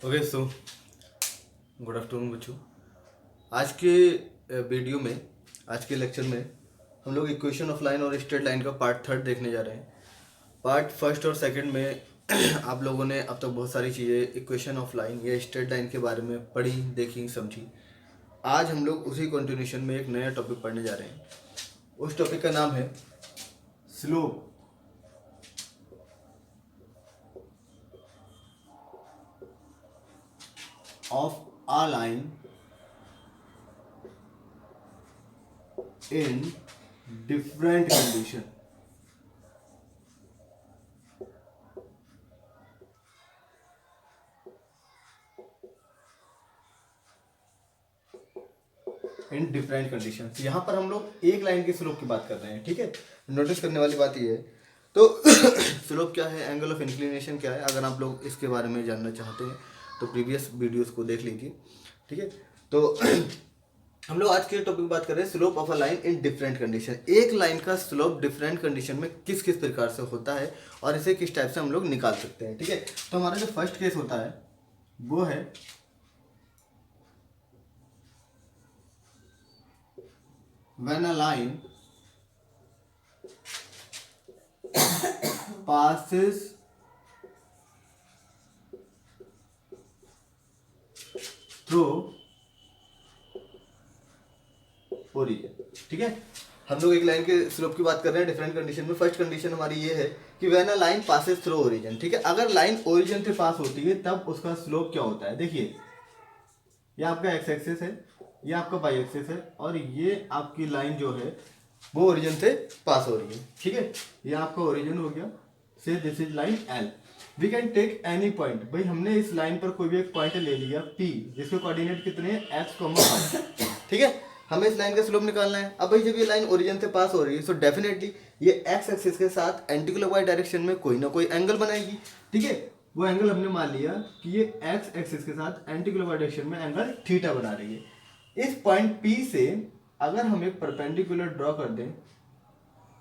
Okay so good afternoon बच्चों। आज के वीडियो में, आज के लेक्चर में हम लोग इक्वेशन ऑफ लाइन और स्ट्रेट लाइन का पार्ट थर्ड देखने जा रहे हैं। पार्ट फर्स्ट और सेकंड में आप लोगों ने अब तक बहुत सारी चीज़ें इक्वेशन ऑफ लाइन या स्ट्रेट लाइन के बारे में पढ़ी, देखी, समझी। आज हम लोग उसी कंटिन्यूशन में एक नया टॉपिक पढ़ने जा रहे हैं। उस टॉपिक का नाम है slope of a line in different condition। In different condition. यहाँ पर हम लोग एक लाइन के स्लोप की बात कर रहे हैं, ठीक है। नोटिस करने वाली बात ये है, तो स्लोप क्या है, एंगल ऑफ इंक्लिनेशन क्या है, अगर आप लोग इसके बारे में जानना चाहते हैं तो प्रीवियस वीडियोस को देख लीजिए, ठीक है। तो हम लोग आज के टॉपिक बात कर रहे हैं slope of a line in different condition. एक लाइन का स्लोप डिफरेंट कंडीशन में किस किस प्रकार से होता है और इसे किस टाइप से हम लोग निकाल सकते हैं, ठीक है। तो हमारा जो फर्स्ट केस होता है वो है when a line passes through origin, ठीक है। हम लोग एक लाइन के स्लोप की बात कर रहे हैं डिफरेंट कंडीशन में। फर्स्ट कंडीशन हमारी ये है कि when a line passes through origin, ठीक है। अगर लाइन ओरिजिन से पास होती है तब उसका स्लोप क्या होता है। देखिए, ये आपका एक्स एक्सिस है, ये आपका वाई एक्सिस है और ये आपकी लाइन जो है वो ओरिजिन से पास हो रही है, ठीक है। ये आपका ओरिजिन हो गया, say this is line L. We can take any point. भाई हमने इस लाइन पर कोई भी एक पॉइंट ले लिया पी, जिसके कोऑर्डिनेट कितने हैं, एक्स, वाई, ठीक है। हमें इस लाइन का स्लोप निकालना है। अब भाई जब ये लाइन ओरिजिन से पास हो रही है तो डेफिनेटली ये एक्स एक्सिस के साथ एंटीक्लॉकवाइज डायरेक्शन में कोई ना कोई एंगल बनाएगी, ठीक है। वो एंगल हमने मान लिया कि ये एक्स एक्सिस के साथ एंटीक्लॉकवाइज डायरेक्शन में एंगल थीटा बना रही है। इस पॉइंट पी से अगर हम एक परपेंडिकुलर ड्रॉ कर दें,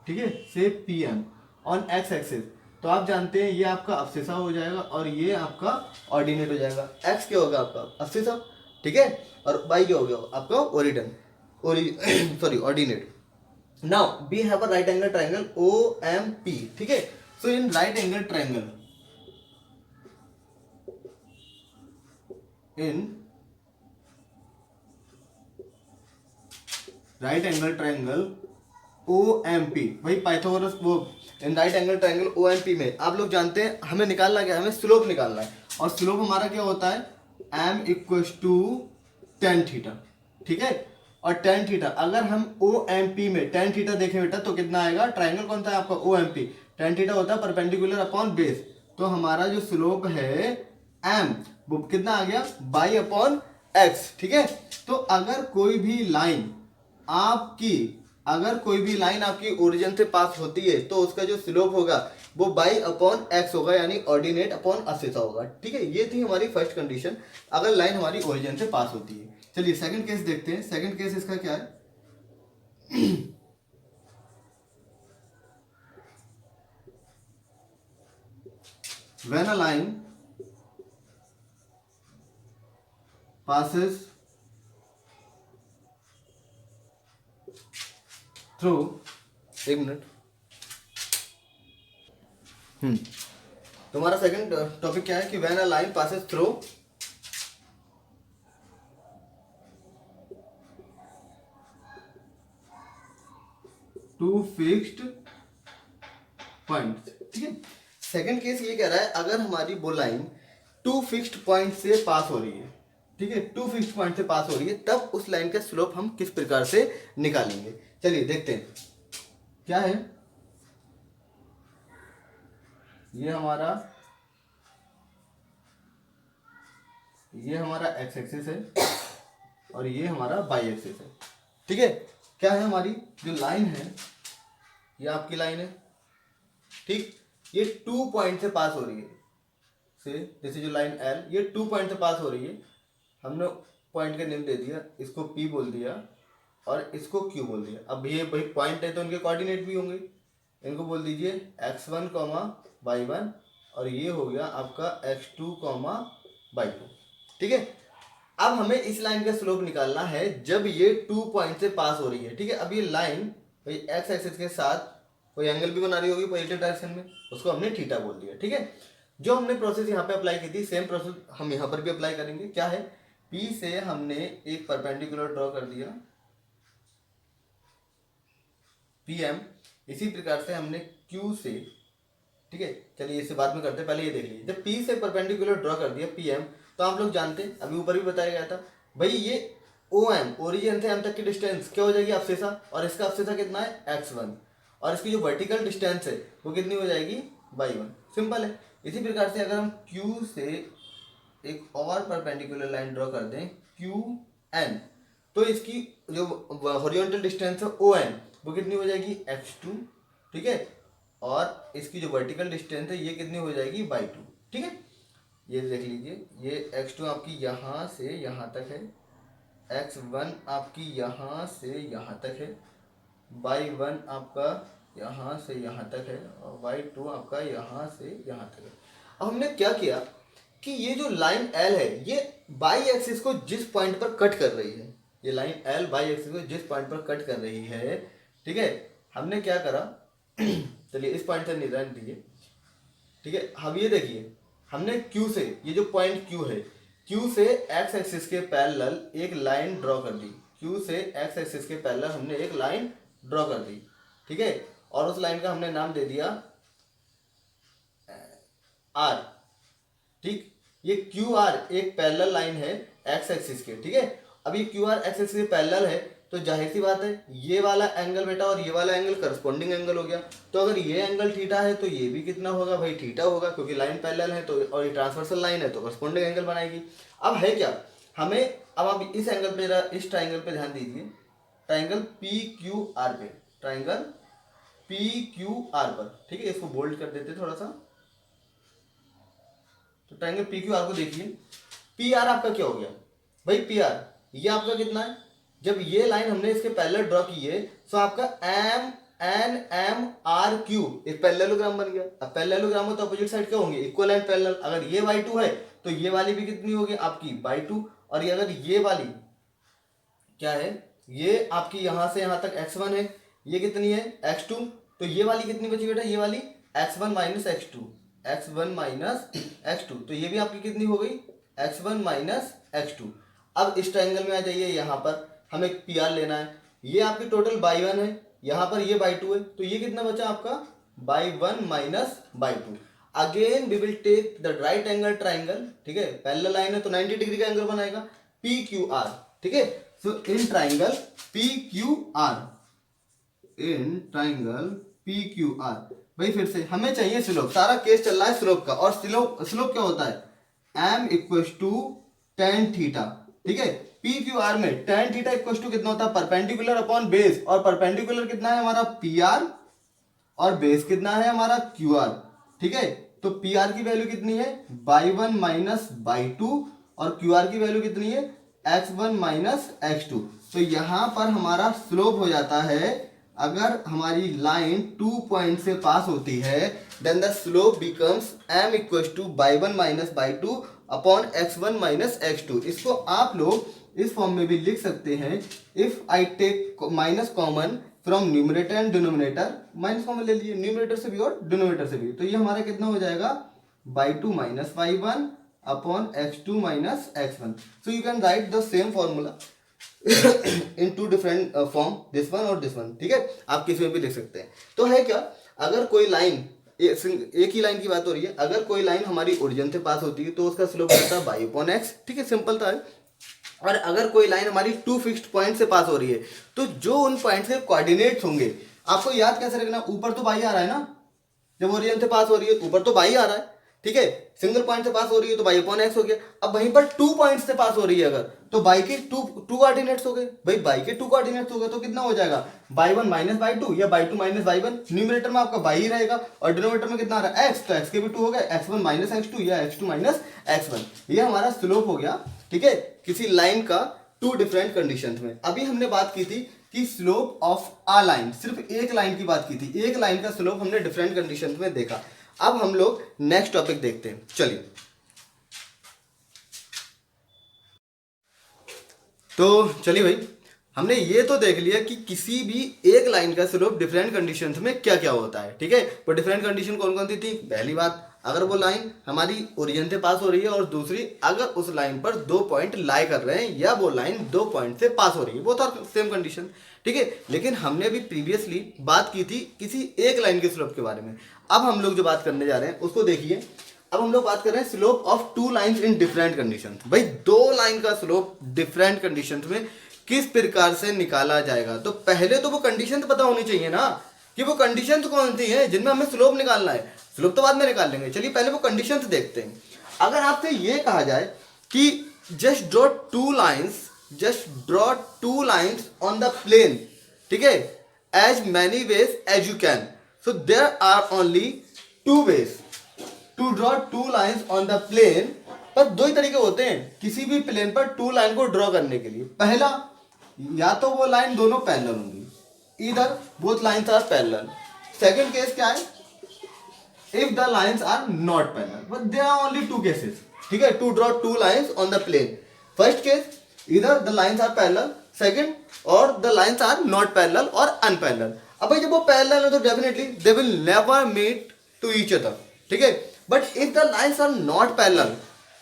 ठीक है, say P M on x axis, तो आप जानते हैं ये आपका अब्सिसा हो जाएगा और ये आपका ऑर्डिनेट हो जाएगा। एक्स क्या होगा आपका अब्सिसा, ठीक है, और वाई क्या हो गया आपका origin, sorry ordinate. Now we have a right angle triangle O M P, ठीक है। So in right angle triangle, in right angle triangle O M P, वही पाइथागोरस वो in right angle triangle O M P में आप लोग जानते हैं हमें निकालना क्या है, हमें स्लोप निकालना है। और स्लोप हमारा क्या होता है, m equal to tan theta, ठीक है। और टेन थीटा अगर हम ओ एम पी में टेन थीटा देखें बेटा तो कितना आएगा, ट्रायंगल कौन सा है आपका O M P, tan theta होता है परपेंडिकुलर अपॉन बेस। तो हमारा जो स्लोप है एम वो कितना आ गया, बाई अपॉन एक्स, ठीक है। तो अगर कोई भी लाइन आपकी, अगर कोई भी लाइन आपकी ओरिजिन से पास होती है तो उसका जो स्लोप होगा वो बाई अपॉन एक्स होगा, यानी ऑर्डिनेट अपॉन असिसा होगा, ठीक है। ये थी हमारी फर्स्ट कंडीशन अगर लाइन हमारी ओरिजिन से पास होती है। चलिए सेकंड केस देखते हैं। सेकंड केस इसका क्या है, when a line passes through, एक मिनट, तुम्हारा सेकंड टॉपिक क्या है कि when a line passes through two fixed point, ठीक है। सेकंड केस ये कह रहा है अगर हमारी वो लाइन टू फिक्स्ड पॉइंट से पास हो रही है, ठीक है, टू फिक्स्ड पॉइंट से पास हो रही है, तब उस लाइन का स्लोप हम किस प्रकार से निकालेंगे। चलिए देखते हैं क्या है। ये हमारा एक्स एक्सिस है और ये हमारा वाई एक्सिस है, ठीक है। क्या है हमारी जो लाइन है, ये आपकी लाइन है, ठीक। ये टू पॉइंट से पास हो रही है, से जैसे जो लाइन एल ये टू पॉइंट से पास हो रही है। हमने पॉइंट का नेम दे दिया, इसको पी बोल दिया और इसको क्यू बोल दिया। अब ये भाई पॉइंट है तो उनके कोऑर्डिनेट भी होंगे, इनको बोल दीजिए x1 कॉमा y1 और ये हो गया आपका x2 कॉमा 2। ठीक है, अब हमें इस लाइन का स्लोप निकालना है जब ये 2 पॉइंट से पास हो रही है। ठीक है, अब ये लाइन भाई एक्स एक्सिस के साथ कोई एंगल भी बना रही होगी पॉजिटिव डायरेक्शन में, उसको हमने थीटा बोल दिया। ठीक है, जो हमने प्रोसेस यहाँ पे अप्लाई की थी सेम प्रोसेस हम यहाँ पर भी अप्लाई करेंगे। क्या है, P से हमने एक परपेंडिकुलर ड्रॉ कर दिया PM, इसी प्रकार से हमने Q से, ठीक है चलिए इसे बाद में करते हैं, पहले ये देख लीजिए। जब P से परपेंडिकुलर ड्रॉ कर दिया PM, तो आप लोग जानते हैं अभी ऊपर भी बताया गया था भाई ये OM ओरिजिन से M तक की डिस्टेंस क्या हो जाएगी, अब्सिसा, और इसका अब्सिसा कितना है x1, और इसकी जो वर्टिकल डिस्टेंस है वो कितनी हो जाएगी y1। सिंपल है। इसी प्रकार से अगर हम Q से एक और परपेंडिकुलर लाइन ड्रॉ कर दें QN, तो इसकी जो हॉरिजॉन्टल डिस्टेंस है ON वो कितनी हो जाएगी x2। ठीक है, और इसकी जो वर्टिकल डिस्टेंस है ये कितनी हो जाएगी y2। ठीक है, ये देख लीजिए, ये x2 आपकी यहाँ से यहाँ तक है, x1 आपकी यहाँ से यहाँ तक है, y1 आपका यहाँ से यहाँ तक है, और y2 आपका यहाँ से यहाँ तक है। अब हमने क्या किया कि ये जो लाइन L है ये बाई एक्सिस को जिस पॉइंट पर कट कर रही है, ये लाइन L बाई एक्सिस को जिस पॉइंट पर कट कर रही है, ठीक है, हमने क्या करा चलिए इस पॉइंट से निशान दीजिए। ठीक है, अब ये देखिए हमने Q से, ये जो पॉइंट Q है, Q से x एक्सिस के पैरेलल एक लाइन ड्रॉ कर दी। Q से x एक्सिस के पैरेलल हमने एक लाइन ड्रॉ कर दी। ठीक है, और उस लाइन का हमने नाम दे दिया R। ठीक, ये QR एक पैरेलल लाइन है x एक्सिस के। ठीक है, अब ये QR x एक्सिस के पैरेलल है, तो जाहिर सी बात है ये वाला एंगल बेटा और ये वाला एंगल करस्पॉन्डिंग एंगल हो गया। तो अगर ये एंगल थीटा है तो ये भी कितना होगा भाई, थीटा होगा, क्योंकि लाइन पैरेलल है तो, और ये ट्रांसवर्सल लाइन है तो करस्पॉन्डिंग एंगल बनाएगी। अब है क्या, हमें अब आप इस एंगल पे, इस ट्राइंगल पे ध्यान दीजिए, ट्राइंगल PQR पे, ट्राइंगल PQR पर। ठीक है, इसको बोल्ड कर देते थोड़ा सा, तो ट्राइंगल PQR को देखिए। PR आपका क्या हो गया भाई, PR ये आपका कितना है, जब ये लाइन हमने इसके पैरेलल ड्रॉ की है तो आपका MNMRQ एक पैरेललोग्राम बन गया। अब पैरेललोग्राम हो तो अपोजिट साइड क्या होंगे, इक्वल एंड पैरेलल। अगर ये y2 है तो ये वाली भी कितनी होगी आपकी y2, और ये अगर ये वाली क्या है, ये आपकी यहां से यहां तक x1 है, ये कितनी है x2, तो ये वाली कितनी बची बेटा, ये वाली x1 minus x2, x1 minus x2, तो ये भी आपकी कितनी हो गई x1 माइनस x2। अब इस ट्रायंगल में आ जाइए, यहाँ पर हमें PR लेना है, ये आपकी टोटल y1 है, यहाँ पर ये y2 है, तो ये कितना बचा आपका y1 minus y2। Again we will take the right angle triangle. ठीक है, पैरेलल लाइन है तो 90 डिग्री का एंगल बनाएगा PQR। ठीक है, so in triangle PQR, in triangle PQR, भाई फिर से हमें चाहिए स्लोप, सारा केस चल रहा है स्लोप का, और स्लोप क्या होता है M equal to tan theta. ठीक है, PQR में tan थीटा इक्वल टू कितना होता है, परपेंडिकुलर अपॉन बेस, और परपेंडिकुलर कितना है हमारा PR, और बेस कितना है हमारा QR। ठीक है, तो PR की वैल्यू कितनी है y1 माइनस y2, और QR की वैल्यू कितनी है x1 माइनस x2। तो यहां पर हमारा स्लोप हो जाता है, अगर हमारी लाइन 2 पॉइंट से पास होती है, then the slope becomes m equal to y1 minus y2 upon x1 minus x2। इसको आप लोग इस फॉर्म में भी लिख सकते हैं, if I take minus common from numerator and denominator, minus common ले लीजिए न्यूमरेटर से भी और डिनोमिनेटर से भी, तो ये हमारा कितना हो जाएगा y2 minus y1 upon x2 minus x1। So you can write the same formula in two different form, this one और दिस वन। ठीक है, आप किसी में भी लिख सकते हैं। तो है क्या, अगर कोई लाइन, एक ही लाइन की बात हो रही है, अगर कोई लाइन हमारी ओरिजिन से पास होती है तो उसका स्लोप होता है y अपॉन x। ठीक है, सिंपल था। और अगर कोई लाइन हमारी 2 फिक्स्ड पॉइंट से पास हो रही है, तो जो उन पॉइंट से कोऑर्डिनेट्स होंगे, आपको याद कैसे रखना, ऊपर तो y आ रहा है ना, जब ओरिजिन से पास हो रही है ऊपर तो y आ रहा है। ठीक है, सिंगल पॉइंट से पास हो रही है तो y अपॉन x हो गया। अब वहीं पर 2 पॉइंट से पास हो रही है अगर, तो y के 2 कोऑर्डिनेट्स हो गए, भाई y के 2 कोऑर्डिनेट्स हो गए, तो कितना हो जाएगा y1 माइनस y2 या y2 माइनस y1। न्यूमरेटर में आपका y ही रहेगा, और डिनोमिनेटर में कितना आ रहा है x, तो x के भी 2 हो गए, x1 माइनस x2 या x2 माइनस x1। ये हमारा स्लोप हो गया। ठीक है, किसी लाइन का 2 डिफरेंट कंडीशंस में। अभी हमने बात की थी कि स्लोप ऑफ अ लाइन, सिर्फ एक लाइन की बात की थी, एक लाइन का स्लोप हमने डिफरेंट कंडीशंस में देखा। अब हम लोग नेक्स्ट टॉपिक देखते हैं। चलिए, तो चलिए भाई, हमने ये तो देख लिया कि किसी भी एक लाइन का स्लोप डिफरेंट कंडीशंस में क्या क्या होता है, ठीक है। तो डिफरेंट कंडीशन कौन कौन सी थी? पहली बात, अगर वो लाइन हमारी ओरिजिन से पास हो रही है, और दूसरी अगर उस लाइन पर 2 पॉइंट लाई कर रहे हैं या वो लाइन 2 पॉइंट से पास हो रही है, वो तो सेम कंडीशन, ठीक है। लेकिन हमने अभी प्रीवियसली बात की थी किसी एक लाइन के स्लोप के बारे में। अब हम लोग जो बात करने जा रहे हैं उसको देखिए। अब हम लोग बात कर रहे हैं slope of 2 lines in different conditions. भाई 2 लाइन का स्लोप डिफरेंट कंडीशंस में किस प्रकार से निकाला जाएगा? तो पहले तो वो कंडीशन पता होनी चाहिए ना, कि वो कंडीशन कौन सी है जिनमें हमें स्लोप निकालना है। स्लोप तो बाद में निकाल लेंगे, चलिए पहले वो कंडीशन देखते हैं। अगर आपसे ये कहा जाए कि just draw 2 lines on the plane, ठीक है, as many ways as you can, so there are only 2 ways to draw 2 lines on the plane. पर 2 ही तरीके होते हैं किसी भी प्लेन पर 2 लाइन को ड्रॉ करने के लिए। पहला, या तो वो लाइन दोनों पैरेलल होंगी, इधर both lines are parallel. Second case क्या है? If the lines are not parallel, but there are only 2 cases, ठीक है, to draw 2 lines on the plane. First case, इधर the lines are parallel, second, और the lines are not parallel और unparallel. अब भाई जब वो पैरेलल है तो definitely they will never meet to each other, ठीक है। But if the lines are not parallel,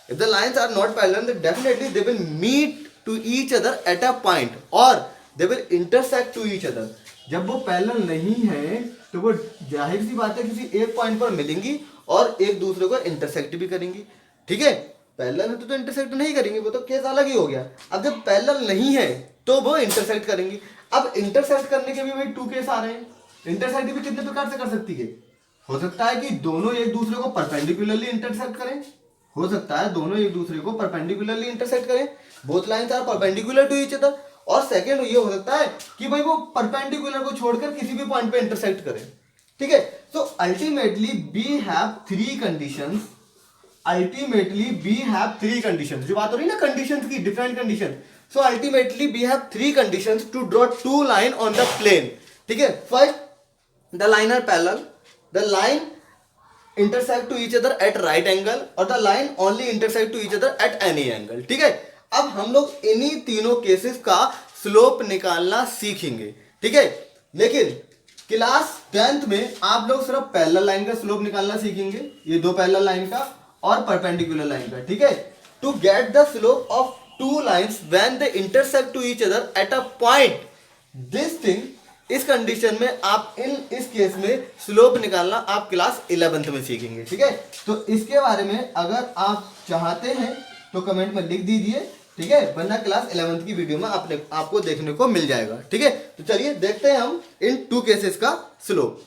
if the lines are not parallel, then definitely they will meet to each other at a point, or they will intersect to each other. जब वो parallel नहीं है तो वो जाहिर सी बात है किसी एक पॉइंट पर मिलेंगी और एक दूसरे को इंटरसेक्ट भी करेंगी, ठीक है। पैरेलल है तो इंटरसेक्ट नहीं करेंगी, वो तो केस अलग ही हो गया। अब जब पैरेलल नहीं है तो वो इंटरसेक्ट करेंगी। अब इंटरसेक्ट करने के भी भाई 2 केस आ रहे हैं। इंटरसेक्ट भी कितने प्रकार से कर सकती है? हो सकता है कि दोनों एक दूसरे को परपेंडिकुलरली इंटरसेक्ट करें, हो सकता है दोनों एक दूसरे को परपेंडिकुलरली इंटरसेक्ट करें, both lines are perpendicular to each other. और सेकंड ये हो सकता है कि भाई वो परपेंडिकुलर को छोड़कर किसी भी पॉइंट पे इंटरसेक्ट करें, ठीक है। So ultimately we have 3 conditions, ultimately we have 3 conditions. जो बात हो रही है ना कंडीशंस की, different condition. So ultimately we have 3 conditions to draw 2 line on the plane, ठीक है। First, the line are parallel, the line intersect to each other at right angle, और the line only intersect to each other at any angle, ठीक है। अब हम लोग इन्हीं तीनों केसेस का स्लोप निकालना सीखेंगे, ठीक है। लेकिन क्लास 10th में आप लोग सिर्फ पैरेलल लाइन का स्लोप निकालना सीखेंगे, ये 2 पैरेलल लाइन का और परपेंडिकुलर लाइन का, ठीक है। To get the slope of 2 lines when they intersect to each other at a point, this thing, इस कंडीशन में आप इस केस में स्लोप निकालना आप क्लास 11th में सीखेंगे, ठीक है। तो इसके बारे में अगर आप चाहते हैं तो कमेंट में लिख दीजिए, ठीक है, वरना क्लास 11th की वीडियो में आपको देखने को मिल जाएगा, ठीक है। तो चलिए देखते हैं हम इन 2 केसेस का स्लोप।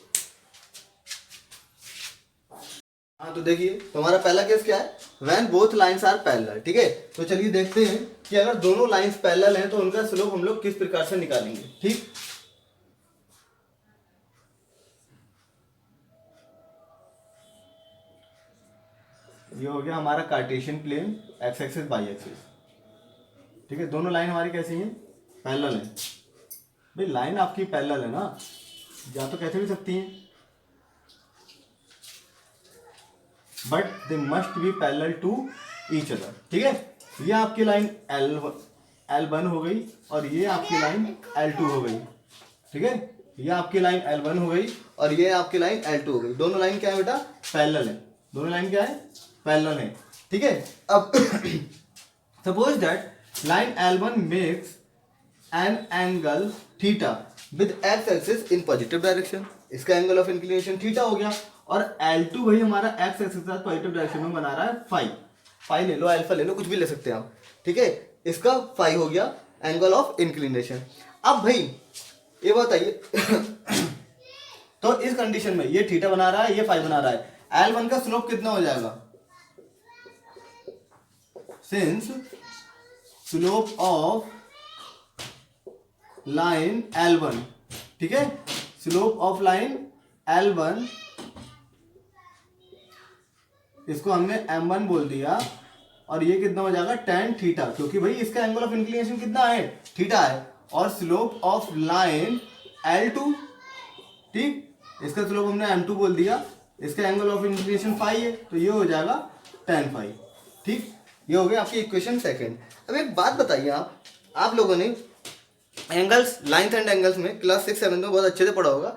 हाँ तो देखिए, तो हमारा पहला केस क्या है? When both lines are parallel, ठीक है। तो चलिए देखते हैं कि अगर दोनों लाइंस पैरेलल हैं तो उनका स्लोप हम लोग किस प्रकार से निकालेंगे, ठीक। ये हो गया हमारा Cartesian plane, x axis y axis, ठीक है। दोनों लाइन हमारी कैसी हैं? पैरेलल है। भाई लाइन आपकी पैरेलल है ना, या तो कैसे भी सकती हैं, but they must be parallel to each other, ठीक है। ये आपकी लाइन L1 हो गई और ये आपकी लाइन L2 हो गई, ठीक है। ये आपकी लाइन L1 हो गई और ये आपकी लाइन L2 हो गई। दोनों लाइन क्या है बेटा? पैरेलल है। दोनों लाइन क्या है? पैरेलल है, ठीक है। अब suppose that line L1 makes an angle theta with x axis in positive direction, इसका एंगल ऑफ इंक्लिनेशन थीटा हो गया। और L2 भाई हमारा एक्स एक्सिस के साथ पॉजिटिव डायरेक्शन में बना रहा है फाई, फाई ले लो, अल्फा ले लो, कुछ भी ले सकते हैं आप, ठीक है। इसका फाई हो गया एंगल ऑफ इंक्लिनेशन। अब भाई ये बताइए तो इस कंडीशन में ये थीटा बना रहा है, ये फाई बना रहा है, L1 का स्लोप कितना हो जाएगा? Since slope of line L1, ठीक है, स्लोप ऑफ लाइन L1 इसको हमने M1 बोल दिया और ये कितना हो जाएगा? tan थीटा, क्योंकि भाई इसका एंगल ऑफ इंक्लिनेशन कितना है? थीटा है। और स्लोप ऑफ लाइन L2, ठीक, इसका स्लोप हमने M2 बोल दिया, इसका एंगल ऑफ इंक्लिनेशन फाई है, तो ये हो जाएगा tan फाई, ठीक। ये हो गया आपकी इक्वेशन सेकंड। अब एक बात बताइए आप, आप लोगों ने एंगल्स, लाइन्स एंड एंगल्स में क्लास 6-7 में बहुत अच्छे से पढ़ा होगा।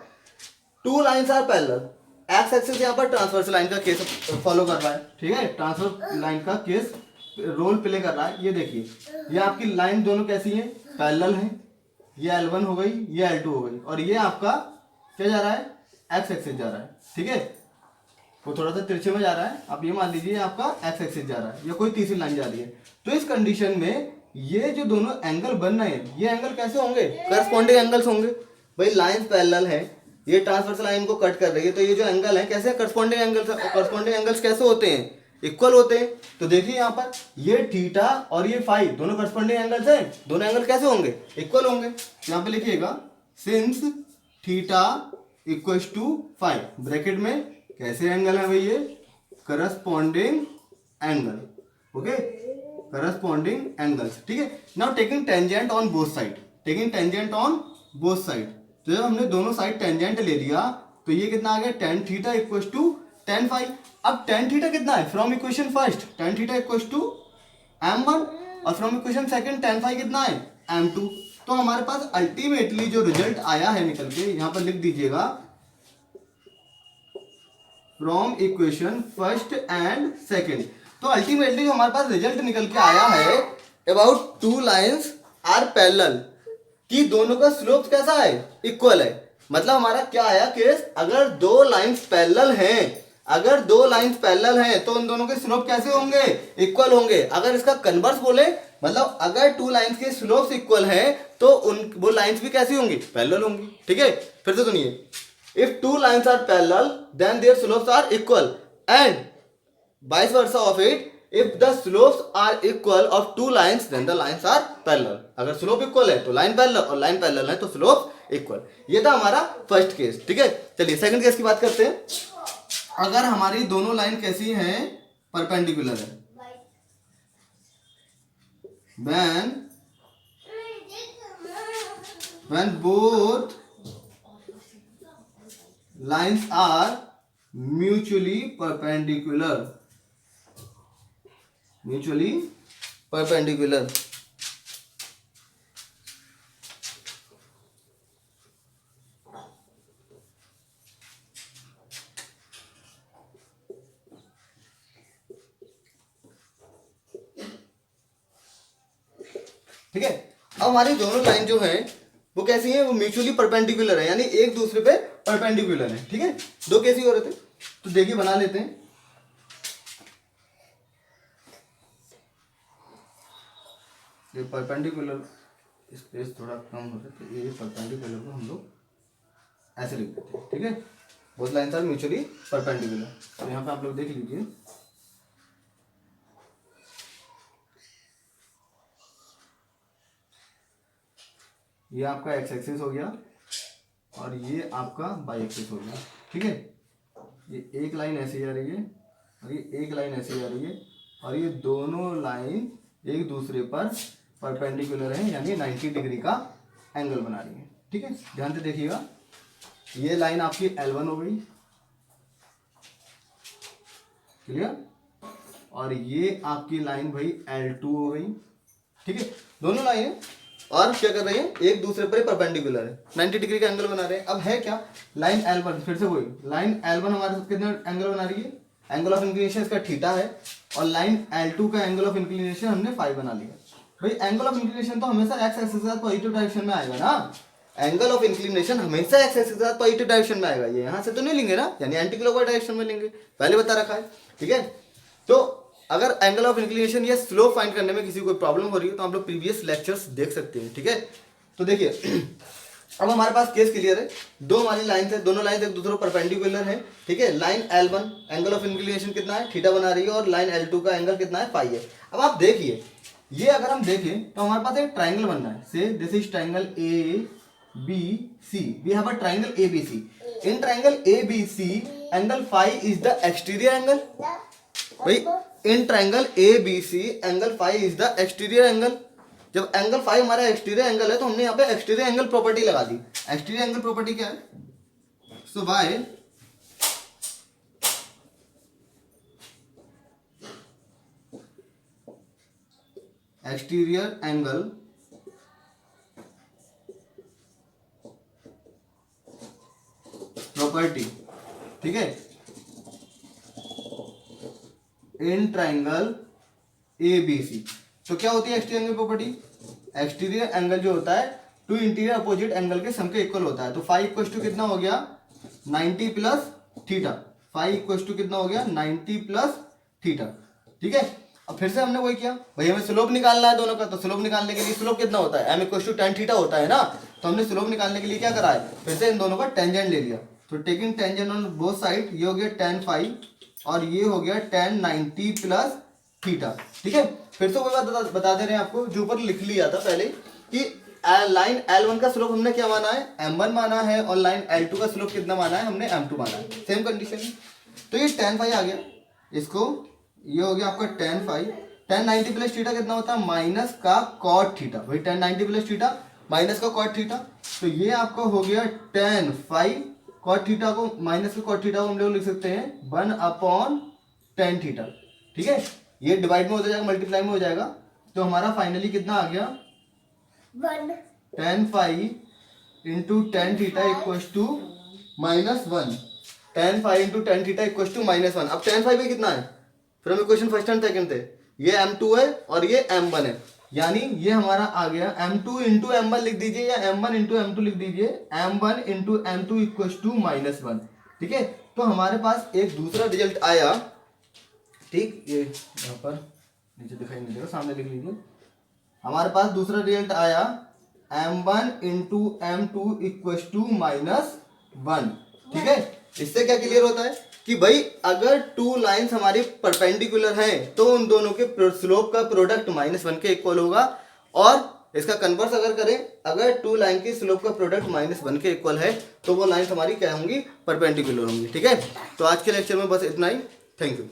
Two lines are parallel, x axis यहाँ पर ट्रांसवर्स लाइन का केस फॉलो कर रहा है, ठीक है, ट्रांसवर्स लाइन का केस रोल प्ले कर रहा है। ये देखिए, ये आपकी लाइन दोनों कैसी हैं, पैरेलल हैं। ये L1 हो गई, ये L2 हो गई, और ये आपका क्या जा रहा है, एक्स एक्सिस जा रहा है, ठीक है, वो थोड़ा सा तिरछे में जा रहा है। आप ये मान लीजिए आपका एक्स एक्सिस जा रहा है, या कोई तीसरी लाइन जा रही है। तो इस कंडीशन में ये जो दोनों एंगल बन रहे हैं, ये एंगल कैसे होंगे, करस्पॉन्डिंग एंगल्स होंगे। भाई लाइंस पैरेलल है, ये ट्रांसवर्स लाइन को कट कर रही है, तो ये जो एंगल है कैसे, करस्पॉन्डिंग एंगल्स। करस्पॉन्डिंग एंगल्स कैसे होते हैं, इक्वल होते हैं। तो देखिए यहाँ पर ये थीटा और ये फाई दोनों करस्पॉन्डिंग एंगल्स हैं, दोनों एंगल कैसे होंगे, इक्वल होंगे। यहाँ पे लिखिएगा since theta equals to phi, bracket में कैसे एंगल है भाई, ये corresponding angle, okay, corresponding angles, ठीक है। Now taking tangent on both side, taking tangent on both side, तो जब हमने दोनों साइड टेंजेंट ले लिया तो ये कितना आ गया, tan theta equals to tan phi. अब टेन थीटा कितना है, from equation first tan theta equals to m1, और from equation second tan phi कितना है, m2। तो हमारे पास अल्टीमेटली जो रिजल्ट आया है निकल के, यहां पर लिख दीजिएगा from equation first and second. तो अल्टीमेटली जो हमारे पास रिजल्ट निकल के आया है, about two lines are parallel, कि दोनों का स्लोप कैसा है, इक्वल है। मतलब हमारा क्या आया केस, अगर दो लाइंस पैरेलल हैं, अगर दो लाइंस पैरेलल हैं तो उन दोनों के स्लोप कैसे होंगे, इक्वल होंगे। अगर इसका कन्वर्स बोले, मतलब अगर टू लाइंस के स्लोप्स इक्वल हैं तो उन वो लाइंस भी कैसी होंगी, पैरेलल होंगी, ठीक है। फिर से सुनिए, if two lines are parallel then their slopes are equal, and vice versa of it, if the slopes are equal of two lines then the lines are parallel। अगर स्लोप इक्वल है तो line parallel, और line parallel है तो slope equal. ये था हमारा first case, ठीक है। चलिए सेकंड केस की बात करते हैं। अगर हमारी दोनों लाइन कैसी हैं, परपेंडिकुलर है, when both lines are mutually perpendicular, mutually perpendicular, ठीक है। अब हमारी दोनों लाइन जो है वो कैसी है, वो म्यूचुअली परपेंडिकुलर है, यानी एक दूसरे पे परपेंडिकुलर है, ठीक है। दो केस ही हो रहे थे, तो देखिए बना लेते हैं। ये परपेंडिकुलर स्पेस थोड़ा कम हो रहा है, तो ये परपेंडिकुलर को हम लोग ऐसे लिख देते हैं, ठीक है। Both lines are mutually perpendicular. तो यहाँ पे आप लोग देख लीजिए, ये आपका एक्स एक्सिस हो गया और ये आपका वाई एक्सिस हो गया, ठीक है। ये एक लाइन ऐसे जा रही है और ये एक लाइन ऐसे जा रही है, और ये दोनों लाइन एक दूसरे पर परपेंडिकुलर है, यानी 90 डिग्री का एंगल बना रही है, ठीक है। ध्यान से देखिएगा, ये लाइन आपकी L1 हो गई, क्लियर, और ये आपकी लाइन भाई L2 हो गई, ठीक है। दोनों लाइन और क्या कर रही है, एक दूसरे पर परपेंडिकुलर है, 90 डिग्री का एंगल बना रहे हैं। अब है क्या, लाइन L1, फिर से वही लाइन L1 हमारे साथ कितना एंगल बना रही है, एंगल ऑफ इंक्लिनेशन इसका थीटा है, और लाइन L2 का एंगल ऑफ इंक्लिनेशन हमने फाई बना लिया। भाई एंगल ऑफ इंक्लिनेशन तो हमेशा एक्स एक्सिस के साथ पॉजिटिव डायरेक्शन में आएगा ना, एंगल ऑफ इंक्लिनेशन हमेशा एक्स एक्सिस के साथ पॉजिटिव डायरेक्शन में आएगा। ये यहाँ से तो नहीं लेंगे ना, यानी एंटी क्लॉकवाइज डायरेक्शन में लेंगे, पहले बता रखा है, ठीक है। तो अगर एंगल ऑफ इंक्लिनेशन या स्लोप फाइंड करने में किसी को प्रॉब्लम हो रही है तो आप लोग प्रीवियस लेक्चर्स देख सकते हैं, ठीक है। तो देखिए अब हमारे पास केस क्लियर है, दो हमारी लाइन है, दोनों लाइन एक दूसरे को परपेंडिकुलर है, ठीक है। Line L1 angle of inclination कितना है, थीटा बना रही है, और लाइन L2 का एंगल कितना है, फाई है। अब आप देखिए, ये अगर हम देखें तो हमारे पास एक ट्राइंगल बनना है, say this is triangle ABC, we have a triangle ABC। In triangle ABC angle phi is the exterior angle. भाई in triangle ABC angle phi is the exterior angle. जब एंगल फाई हमारा exterior angle है तो हमने यहाँ पे exterior angle property लगा दी। Exterior angle property क्या है, so by exterior angle in triangle ABC। तो क्या होती है exterior angle property? Exterior angle जो होता है टू इंटीरियर अपोजिट एंगल के सम के इक्वल होता है। तो फाई इक्वल टू कितना हो गया 90 plus theta. Phi equal to कितना हो गया 90 प्लस थीटा। ठीक है, अब फिर से हमने वही किया, भाई हमें स्लोप निकालना है दोनों का। तो स्लोप निकालने के लिए स्लोप कितना होता है m equal to tan theta होता है ना। तो हमने स्लोप निकालने के लिए क्या करा है, फिर से इन दोनों का टेंजेंट ले लिया। तो taking tangent on both side, ये हो गया tan फाई और ये हो गया tan 90 प्लस थीटा। ठीक है, फिर से वही बात बता दे रहे हैं आपको जो ऊपर लिख लिया था पहले कि लाइन L1 का स्लोप हमने क्या माना है m1 माना है और लाइन L2 का स्लोप कितना माना है हमने m2 माना है। Same condition. तो ये tan फाई आ गया, इसको ये हो गया आपका tan phi. tan 90 plus theta कितना होता है माइनस का cot थीटा। वही tan 90 प्लस थीटा माइनस का cot थीटा। तो ये आपका हो गया tan फाई। cot थीटा को माइनस का cot थीटा को हम लोग लिख सकते हैं 1/tan थीटा। ठीक है, ये डिवाइड में हो जाएगा, मल्टीप्लाई में हो जाएगा। तो हमारा फाइनली कितना आ गया 1 tan phi into tan theta equal to -1। tan phi into tan theta equal to -1। अब tan फाई भी कितना है, फिर हम इक्वेशन फर्स्ट एंड सेकंड थे, ये m2 है और ये m1 है, यानी ये हमारा आ गया m2 इंटू m1 लिख दीजिए या m1 इंटू m2 लिख दीजिए, m1 into m2 equal to -1। ठीक है, तो हमारे पास एक दूसरा रिजल्ट आया। ठीक, ये यहाँ पर नीचे दिखाई नहीं देगा, सामने लिख लीजिए। हमारे पास दूसरा रिजल्ट आया m1 into m2 equal to -1। ठीक है, इससे क्या क्लियर होता है कि भाई अगर टू लाइंस हमारी परपेंडिकुलर हैं तो उन दोनों के स्लोप का प्रोडक्ट -1 के इक्वल होगा। और इसका कन्वर्स अगर करें, अगर टू लाइन की स्लोप का प्रोडक्ट -1 के इक्वल है तो वो लाइंस हमारी क्या होंगी, परपेंडिकुलर होंगी। ठीक है, तो आज के लेक्चर में बस इतना ही। Thank you.